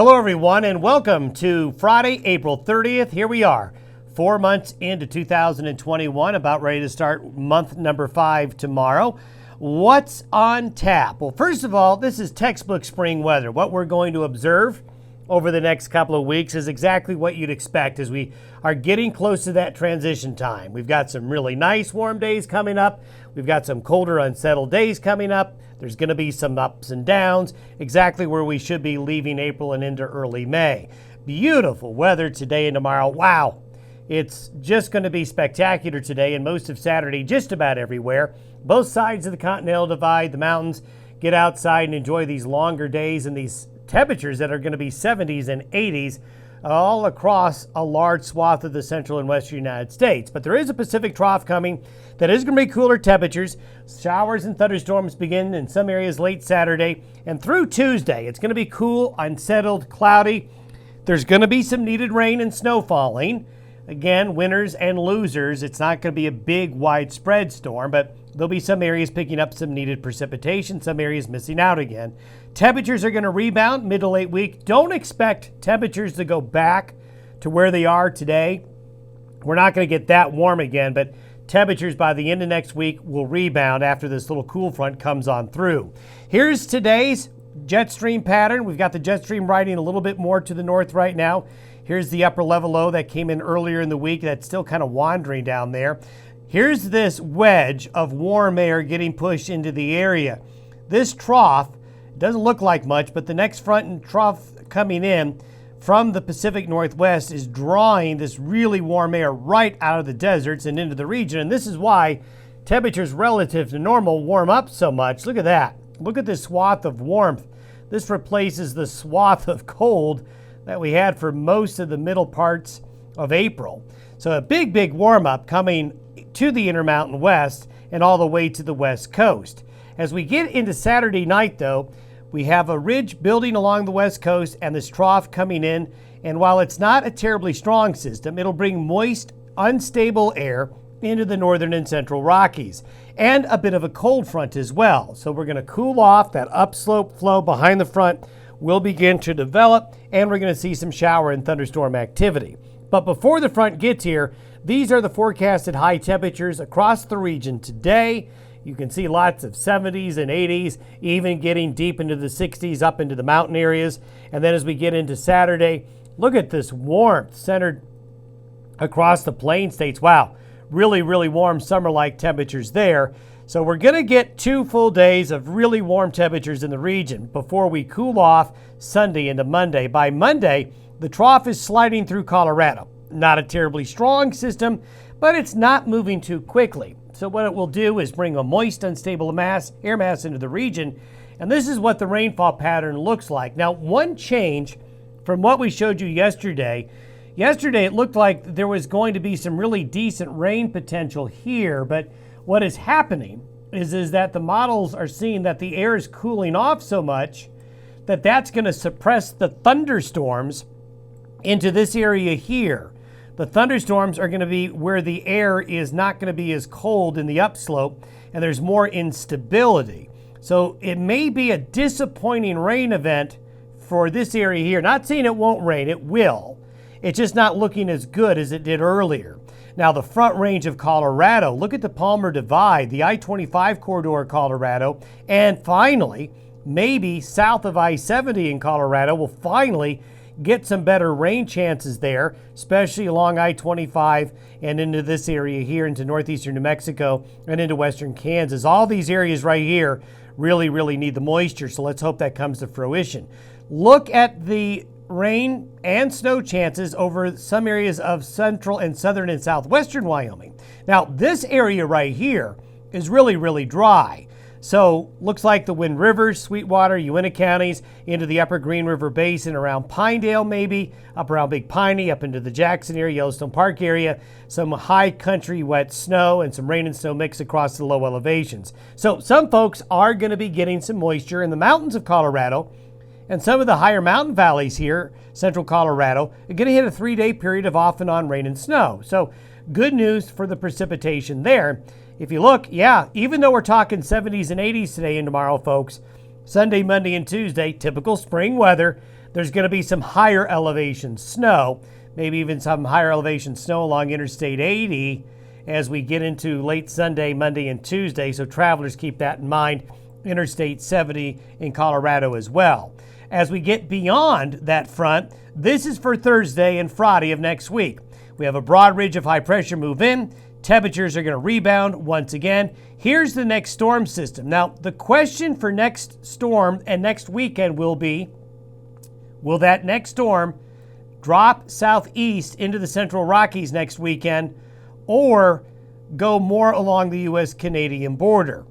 Hello, everyone, and welcome to Friday, April 30th. Here we are, 4 months into 2021, about ready to start month number 5 tomorrow. What's on tap? Well, first of all, this is textbook spring weather. What we're going to observe over the next couple of weeks is exactly what you'd expect as we are getting close to that transition time. We've got some really nice warm days coming up. We've got some colder, unsettled days coming up. There's going to be some ups and downs, exactly where we should be leaving April and into early May. Beautiful weather today and tomorrow. Wow, it's just going to be spectacular today and most of Saturday, just about everywhere. Both sides of the Continental Divide, the mountains, get outside and enjoy these longer days and these temperatures that are going to be 70s and 80s all across a large swath of the central and western United States. But there is a Pacific trough coming that is going to be cooler temperatures. Showers and thunderstorms begin in some areas late Saturday and through Tuesday. It's going to be cool, unsettled, cloudy. There's going to be some needed rain and snow falling. Again, winners and losers. It's not going to be a big widespread storm, but there'll be some areas picking up some needed precipitation, some areas missing out again. Temperatures are going to rebound mid to late week. Don't expect temperatures to go back to where they are today. We're not going to get that warm again, but temperatures by the end of next week will rebound after this little cool front comes on through. Here's today's jet stream pattern. We've got the jet stream riding a little bit more to the north right now. Here's the upper level low that came in earlier in the week that's still kind of wandering down there. Here's this wedge of warm air getting pushed into the area. This trough doesn't look like much, but the next front and trough coming in from the Pacific Northwest is drawing this really warm air right out of the deserts and into the region. And this is why temperatures relative to normal warm up so much. Look at that. Look at this swath of warmth. This replaces the swath of cold that we had for most of the middle parts of April. So a big warm up coming to the Intermountain West and all the way to the West Coast. As we get into Saturday night, though, we have a ridge building along the West Coast and this trough coming in. And while it's not a terribly strong system, it'll bring moist, unstable air into the northern and central Rockies and a bit of a cold front as well. So we're going to cool off. That upslope flow behind the front will begin to develop, and we're going to see some shower and thunderstorm activity. But before the front gets here, these are the forecasted high temperatures across the region today. You can see lots of 70s and 80s, even getting deep into the 60s up into the mountain areas. And then as we get into Saturday, look at this warmth centered across the plain states. Wow, really warm summer-like temperatures there. So we're going to get 2 full days of really warm temperatures in the region before we cool off Sunday into Monday. By Monday, the trough is sliding through Colorado. Not a terribly strong system, but it's not moving too quickly. So what it will do is bring a moist, unstable air mass into the region, and this is what the rainfall pattern looks like. Now, one change from what we showed you yesterday it looked like there was going to be some really decent rain potential here, but what is happening is that the models are seeing that the air is cooling off so much that that's going to suppress the thunderstorms into this area here. The thunderstorms are going to be where the air is not going to be as cold in the upslope and there's more instability. So it may be a disappointing rain event for this area here. Not saying it won't rain, it will. It's just not looking as good as it did earlier. Now the front range of Colorado, look at the Palmer Divide, the I-25 corridor of Colorado, and finally, maybe south of I-70 in Colorado will finally get some better rain chances there, especially along I-25 and into this area here into northeastern New Mexico and into western Kansas. All these areas right here really need the moisture, so let's hope that comes to fruition. Look at the rain and snow chances over some areas of central and southern and southwestern Wyoming. Now, this area right here is really dry. So looks like the Wind Rivers, Sweetwater, Uintah counties into the upper Green River Basin around Pinedale maybe, up around Big Piney, up into the Jackson area, Yellowstone Park area, some high country wet snow and some rain and snow mix across the low elevations. So some folks are going to be getting some moisture in the mountains of Colorado, and some of the higher mountain valleys here, central Colorado, are going to hit a 3-day period of off and on rain and snow. So good news for the precipitation there. If you look, yeah, even though we're talking 70s and 80s today and tomorrow, folks, Sunday, Monday, and Tuesday, typical spring weather, There's going to be some higher elevation snow, maybe even some higher elevation snow along Interstate 80 as we get into late Sunday, Monday, and Tuesday. So travelers keep that in mind. Interstate 70 in Colorado as well. As we get beyond that front, this is for Thursday and Friday of next week. We have a broad ridge of high pressure move in. Temperatures are going to rebound once again. Here's the next storm system. Now, the question for next storm and next weekend will be, will that next storm drop southeast into the Central Rockies next weekend or go more along the U.S.-Canadian border?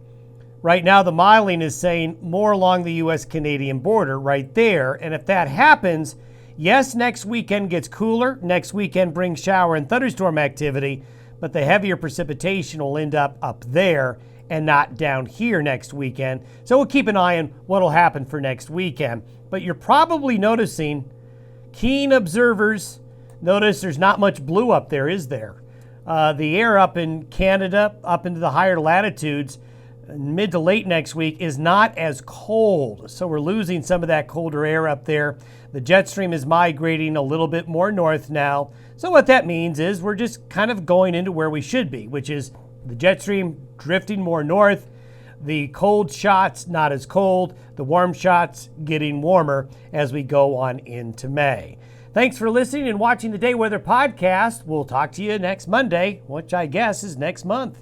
Right now, the modeling is saying more along the U.S.-Canadian border right there. And if that happens, yes, next weekend gets cooler. Next weekend brings shower and thunderstorm activity, but the heavier precipitation will end up there and not down here next weekend. So we'll keep an eye on what will happen for next weekend. But you're probably noticing, keen observers notice there's not much blue up there, is there? The air up in Canada, up into the higher latitudes, mid to late next week is not as cold. So we're losing some of that colder air up there. The jet stream is migrating a little bit more north now. So what that means is we're just kind of going into where we should be, which is the jet stream drifting more north, the cold shots not as cold, the warm shots getting warmer as we go on into May. Thanks for listening and watching the Day Weather Podcast. We'll talk to you next Monday, which I guess is next month.